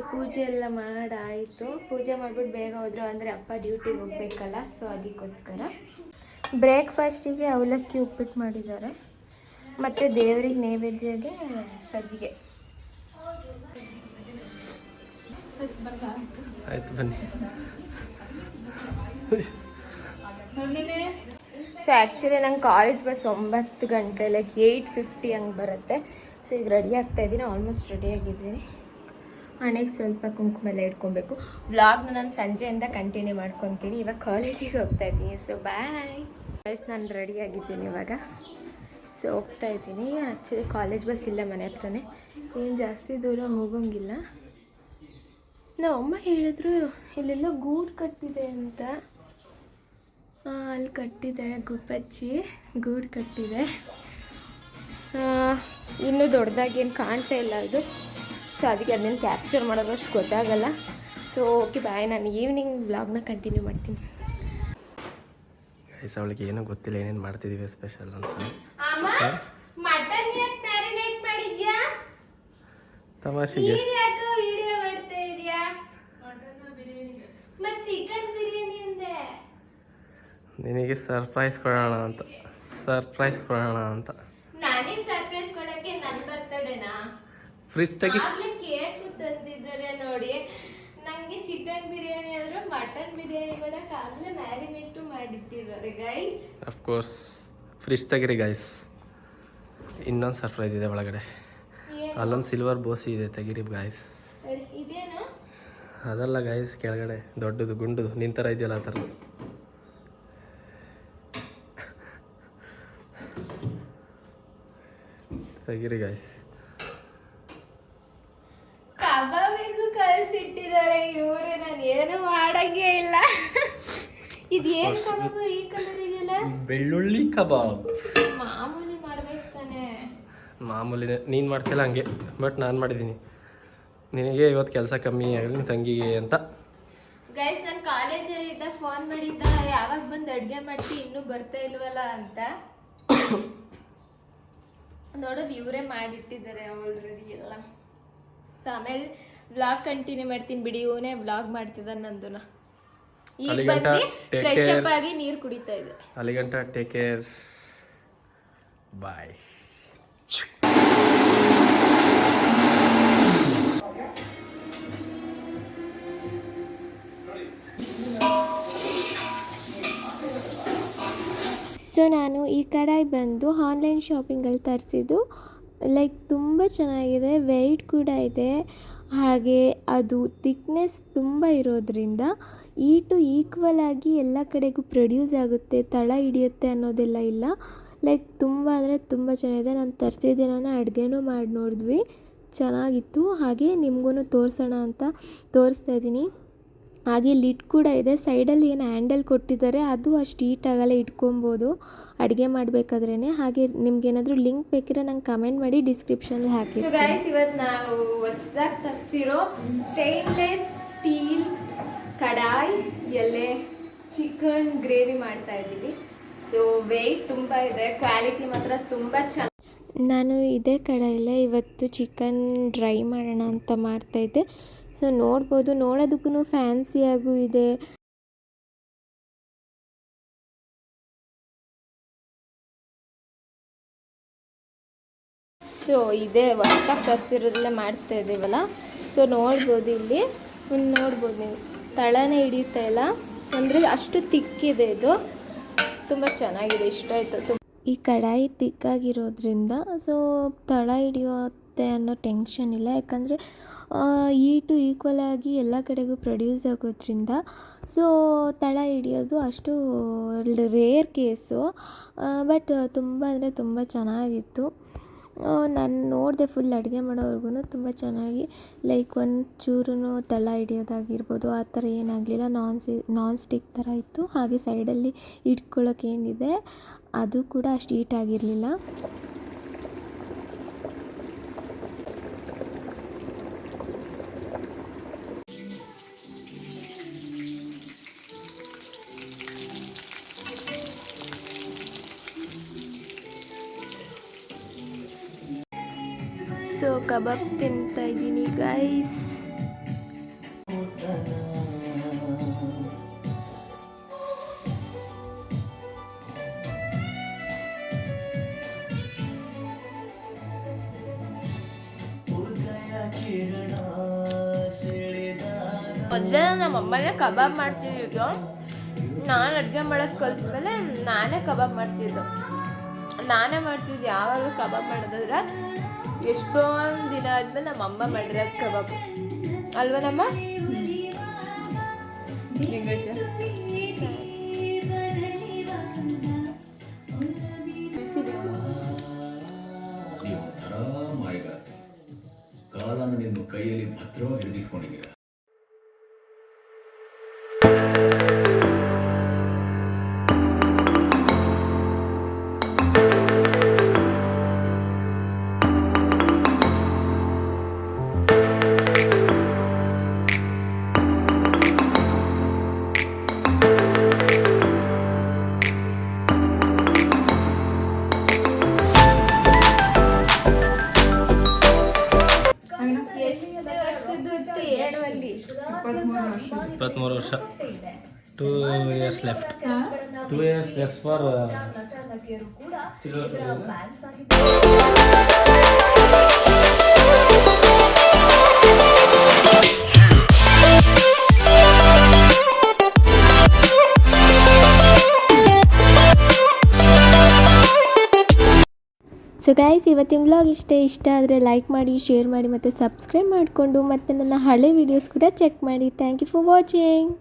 ಪೂಜೆ ಎಲ್ಲ ಮಾಡಾಯಿತು. ಪೂಜೆ ಮಾಡಿಬಿಟ್ಟು ಬೇಗ ಹೋದ್ರು ಅಂದರೆ ಅಪ್ಪ ಡ್ಯೂಟಿಗೆ ಹೋಗ್ಬೇಕಲ್ಲ, ಸೊ ಅದಕ್ಕೋಸ್ಕರ. ಬ್ರೇಕ್ಫಾಸ್ಟಿಗೆ ಅವಲಕ್ಕಿ ಉಪ್ಪಿಟ್ಟು ಮಾಡಿದ್ದಾರೆ ಮತ್ತು ದೇವರಿಗೆ ನೈವೇದ್ಯಗೆ ಸಜ್ಜಿಗೆ. ಆಯ್ತು ಬನ್ನಿ. ಸೊ ಆ್ಯಕ್ಚುಲಿ ನಂಗೆ ಕಾಲೇಜ್ ಬಸ್ 9 ಗಂಟೆ ಲೈಕ್ 8:50 ಹಂಗೆ ಬರುತ್ತೆ. ಸೊ ಈಗ ರೆಡಿ ಆಗ್ತಾಯಿದ್ದೀನಿ, ಆಲ್ಮೋಸ್ಟ್ ರೆಡಿಯಾಗಿದ್ದೀನಿ. ಹಣೆಗೆ ಸ್ವಲ್ಪ ಕುಂಕುಮ ಎಲ್ಲ ಇಟ್ಕೊಬೇಕು. ವ್ಲಾಗ್ನ ನಾನು ಸಂಜೆಯಿಂದ ಕಂಟಿನ್ಯೂ ಮಾಡ್ಕೊತೀನಿ. ಇವಾಗ ಕಾಲೇಜಿಗೆ ಹೋಗ್ತಾಯಿದ್ದೀನಿ. ಸೊ ಬಾಯ್ ಗೈಸ್, ನಾನು ರೆಡಿಯಾಗಿದ್ದೀನಿ ಇವಾಗ. ಸೊ ಹೋಗ್ತಾಯಿದ್ದೀನಿ. ಆ್ಯಕ್ಚುಲಿ ಕಾಲೇಜ್ ಬಸ್ ಇಲ್ಲ ಮನೆ ಹತ್ರನೇ, ಏನು ಜಾಸ್ತಿ ದೂರ ಹೋಗೋಂಗಿಲ್ಲ. ನಮ್ಮಮ್ಮ ಹೇಳಿದ್ರು ಇಲ್ಲೆಲ್ಲ ಗೂಡು ಕಟ್ಟಿದೆ ಅಂತ. ಅಲ್ಲಿ ಕಟ್ಟಿದೆ, ಗುಬ್ಬಚ್ಚಿ ಗೂಡು ಕಟ್ಟಿದೆ. ಇನ್ನೂ ದೊಡ್ಡದಾಗಿ ಏನು ಕಾಣ್ತಾ ಇಲ್ಲ ಅದು. ಸೊ ಅದಕ್ಕೆ ಅದನ್ನು ಕ್ಯಾಪ್ಚರ್ ಮಾಡೋದು ಅಷ್ಟು ಗೊತ್ತಾಗಲ್ಲ. ಸೊ ಓಕೆ ಬಾಯ್, ನಾನು ಈವ್ನಿಂಗ್ ವ್ಲಾಗ್ನ ಕಂಟಿನ್ಯೂ ಮಾಡ್ತೀನಿ. ಗೈಸ್, ಅವಳಿಗೆ ಏನೂ ಗೊತ್ತಿಲ್ಲ ಏನೇನು ಮಾಡ್ತಿದ್ದೀವಿ ಸ್ಪೆಷಲ್ ಅಂತ. ತಮಾಷೆಗೆ ನಿನಗೆ ಸರ್ಪ್ರೈಸ್ ಕೊಡೋಣ ಅಂತ. ನಾನೇ ಸರ್ಪ್ರೈಸ್ ಕೊಡಕ್ಕೆ ನನ್ನ ಬರ್ತಡೇನಾ? ಫ್ರಿಜ್ ತೆಗಿ. ಕೇಕ್ ತಂದಿದ್ದಾರೆ ನೋಡಿ. ನನಗೆ ಚಿಕನ್ ಬಿರಿಯಾನಿ ಆದರೂ ಮಟನ್ ಬಿರಿಯಾನಿ ಮಾಡೋಕ್ಕಾಗಲೇ ಮ್ಯಾರಿನೇಟು ಮಾಡಿಟ್ಟಿದ್ದಾರೆ ಗೈಸ್. ಅಫ್ಕೋರ್ಸ್ ಫ್ರಿಜ್ ತೆಗಿರಿ ಗೈಸ್, ಇನ್ನೊಂದು ಸರ್ಪ್ರೈಸ್ ಇದೆ ಒಳಗಡೆ. ಅಲ್ಲೊಂದು ಸಿಲ್ವರ್ ಬೋಸಿ ಇದೆ, ತೆಗಿರಿ ಗೈಸ್. ಇದೇನು? ಅದಲ್ಲ ಗೈಸ್, ಕೆಳಗಡೆ ದೊಡ್ಡದು ಗುಂಡು ನಿನ್ನ ಥರ ಇದೆಯಲ್ಲ ಆ ಥರದ್ದು. ತೆಗಿರಿ ಗೈಸ್. ಕಬಾಬಿಗೂ ಕಲಿಸಿಟ್ಟಿದ್ದಾರೆ ಇವರು. ನಾನು ಏನು ಮಾಡಂಗೇ ಇಲ್ಲ. ಇದೇನು ಕಬಾಬು ಈ ಕಲರ್ ಇದೆಯಲ್ಲ? ಬೆಳ್ಳುಳ್ಳಿ ಕಬಾಬ್. ಮಾಮೂಲಿ ಮಾಡ್ಬೇಕು ತಾನೆ? ಮಾಮೂಲಿನೇ, ನೀನು ಮಾಡ್ತಿಲ್ಲ ಹಂಗೆ, ಬಟ್ ನಾನು ಮಾಡಿದ್ದೀನಿ. ನಿನಗೆ ಇವತ್ತು ಕೆಲಸ ಕಮ್ಮಿ ಆಗಲಿ ನಿನ್ನ ತಂಗಿಗೆ ಅಂತ. ಗೈಸ್, ನಾನು ಕಾಲೇಜಲ್ಲಿ ಇದ್ದಾಗ ಫೋನ್ ಮಾಡಿದ್ದ, ಯಾವಾಗ ಬಂದು ಅಡುಗೆ ಮಾಡ್ತಿ, ಇನ್ನೂ ಬರ್ತಾ ಇಲ್ವಲ್ಲ ಅಂತ. ನೋಡೋದು ಇವರೇ ಮಾಡಿಟ್ಟಿದ್ದಾರೆ ಆಲ್ರೆಡಿ ಎಲ್ಲ. ಸೊ ಆಮೇಲೆ ವ್ಲಾಗ್ ಕಂಟಿನ್ಯೂ ಮಾಡ್ತೀನಿ ಬಿಡಿ. ಇವನೇ ವ್ಲಾಗ್ ಮಾಡ್ತಿದ್ದಾನೆ ನಂದುನ. ಈಗ ಬಂದು ಫ್ರೆಶ್ ಅಪ್ ಆಗಿ ನೀರು ಕುಡಿತಾ ಇದೆ. ಅಲ್ಲಿಗಂಟ ಟೇಕ್ ಕೇರ್, ಬಾಯ್. ಸೊ ನಾನು ಈ ಕಡಾಯಿ ಬಂದು ಆನ್ಲೈನ್ ಶಾಪಿಂಗಲ್ಲಿ ತರಿಸಿದ್ದು. ಲೈಕ್ ತುಂಬ ಚೆನ್ನಾಗಿದೆ, ವೆಯ್ಟ್ ಕೂಡ ಇದೆ, ಹಾಗೆ ಅದು ಥಿಕ್ನೆಸ್ ತುಂಬ ಇರೋದ್ರಿಂದ ಈಟು ಈಕ್ವಲ್ ಆಗಿ ಎಲ್ಲ ಕಡೆಗೂ ಪ್ರೊಡ್ಯೂಸ್ ಆಗುತ್ತೆ, ತಳ ಹಿಡಿಯುತ್ತೆ ಅನ್ನೋದೆಲ್ಲ ಇಲ್ಲ. ಲೈಕ್ ತುಂಬ ಅಂದರೆ ತುಂಬ ಚೆನ್ನಾಗಿದೆ. ನಾನು ತರಿಸಿದ್ದೆ, ನಾನು ಅಡುಗೆನೂ ಮಾಡಿ ನೋಡಿದ್ವಿ, ಚೆನ್ನಾಗಿತ್ತು. ಹಾಗೆ ನಿಮಗೂ ತೋರಿಸೋಣ ಅಂತ ತೋರಿಸ್ತಾ ಇದ್ದೀನಿ. ಹಾಗೆ ಲಿಡ್ ಕೂಡ ಇದೆ. ಸೈಡಲ್ಲಿ ಏನು ಹ್ಯಾಂಡಲ್ ಕೊಟ್ಟಿದ್ದಾರೆ, ಅದು ಅಷ್ಟು ಹೀಟಾಗಲ್ಲ, ಇಟ್ಕೊಬೋದು ಅಡುಗೆ ಮಾಡಬೇಕಾದ್ರೇ. ಹಾಗೆ ನಿಮ್ಗೇನಾದರೂ ಲಿಂಕ್ ಬೇಕಿದ್ರೆ ನಂಗೆ ಕಮೆಂಟ್ ಮಾಡಿ, ಡಿಸ್ಕ್ರಿಪ್ಷನಲ್ಲಿ ಹಾಕಿ. ಸೊ ಗೈಸ್, ಇವತ್ತು ನಾವು ಹೊಸದಾಗಿ ತರಿಸಿರೋ ಸ್ಟೇನ್ಲೆಸ್ ಸ್ಟೀಲ್ ಕಡಾಯಿ ಎಲೆ ಚಿಕನ್ ಗ್ರೇವಿ ಮಾಡ್ತಾ ಇದ್ದೀವಿ. ಸೊ ವೆಯ್ಟ್ ತುಂಬ ಇದೆ, ಕ್ವಾಲಿಟಿ ಮಾತ್ರ ತುಂಬ ಚೆನ್ನಾಗಿ. ನಾನು ಇದೇ ಕಡಾಯಲ್ಲೇ ಇವತ್ತು ಚಿಕನ್ ಡ್ರೈ ಮಾಡೋಣ ಅಂತ ಮಾಡ್ತಾಯಿದ್ದೆ. ಸೊ ನೋಡ್ಬೋದು, ನೋಡೋದಕ್ಕೂ ಫ್ಯಾನ್ಸಿಯಾಗೂ ಇದೆ. ಸೊ ಇದೇ ಹೊಸ್ದಾಗಿ ತರಿಸಿರೋದೆಲ್ಲ ಮಾಡ್ತಾ ಇದ್ದೀವಲ್ಲ. ಸೊ ನೋಡ್ಬೋದು, ಇಲ್ಲಿ ನೋಡ್ಬೋದು ನೀವು, ತಳನೇ ಹಿಡಿಯುತ್ತಾ ಇಲ್ಲ ಅಂದರೆ ಅಷ್ಟು ತಿಕ್ಕಿದೆ. ಇದು ತುಂಬ ಚೆನ್ನಾಗಿದೆ, ಇಷ್ಟ ಆಯಿತು. ಈ ಕಡಾಯಿ ತಿಕ್ಕಾಗಿರೋದ್ರಿಂದ ಸೊ ತಳ ಹಿಡಿಯುತ್ತೆ ಅನ್ನೋ ಟೆನ್ಷನ್ ಇಲ್ಲ, ಯಾಕಂದರೆ ಈಟು ಈಕ್ವಲ್ ಆಗಿ ಎಲ್ಲ ಕಡೆಗೂ ಪ್ರೊಡ್ಯೂಸ್ ಆಗೋದ್ರಿಂದ ಸೊ ತಳ ಹಿಡಿಯೋದು ಅಷ್ಟು ರೇರ್ ಕೇಸು. ಬಟ್ ತುಂಬ ಅಂದರೆ ತುಂಬ ಚೆನ್ನಾಗಿತ್ತು. ನಾನು ನೋಡಿದೆ, ಫುಲ್ ಅಡುಗೆ ಮಾಡೋವರೆಗೂ ತುಂಬ ಚೆನ್ನಾಗಿ, ಲೈಕ್ ಒಂದು ಚೂರು ತಳ ಹಿಡಿಯೋದಾಗಿರ್ಬೋದು ಆ ಥರ ಏನಾಗಲಿಲ್ಲ. ನಾನ್ ಸ್ಟಿಕ್ ಥರ ಇತ್ತು. ಹಾಗೆ ಸೈಡಲ್ಲಿ ಇಟ್ಕೊಳ್ಳೋಕೆ ಏನಿದೆ ಅದು ಕೂಡ ಅಷ್ಟು ಹೀಟಾಗಿರಲಿಲ್ಲ. ಸೊ ಕಬಾಬ್ ತಿಂತಾ ಇದ್ದೀನಿ ಗೈಸ್. ಮೊದಲೇ ನಮ್ಮ ಅಮ್ಮನೇ ಕಬಾಬ್ ಮಾಡ್ತಿದ್ದು, ನಾನು ಅಡುಗೆ ಮಾಡೋದು ಕಲ್ತ್ಮೇಲೆ ನಾನೇ ಕಬಾಬ್ ಮಾಡ್ತಿದ್ದು. ನಾನೇ ಮಾಡ್ತಿದ್ದು ಯಾವಾಗ ಕಬಾಬ್ ಮಾಡೋದಾದ್ರೆ ಎಷ್ಟೊಂದು ದಿನ ಆದ್ಮೇಲೆ ನಮ್ಮ ಅಮ್ಮ ಮಾಡಿರೋದು ಕಬಾಬು ಅಲ್ವಾ ನಮ್ಮ ಬಿಸಿ ಬಿಸಿ. ನೀವೊಂಥರ ಮಾಯಗಾತಿ, ಕಾಲನ ನಿಮ್ಮ ಕೈಯಲ್ಲಿ ಭದ್ರವಾಗಿ ಹಿಡಿದಿಟ್ಕೊಂಡಿದ್ದೀರ. ಇಪ್ಪತ್ತ್ಮೂರು ವರ್ಷ. 2 years left. 2 years left for so guys, ಇವತ್ತಿನ ವ್ಲಾಗ್ ಇಷ್ಟ ಆದರೆ ಲೈಕ್ ಮಾಡಿ, ಶೇರ್ ಮಾಡಿ ಮತ್ತು ಸಬ್ಸ್ಕ್ರೈಬ್ ಮಾಡಿಕೊಂಡು ಮತ್ತು ನನ್ನ ಹಳೆ ವೀಡಿಯೋಸ್ ಕೂಡ ಚೆಕ್ ಮಾಡಿ. Thank you for watching.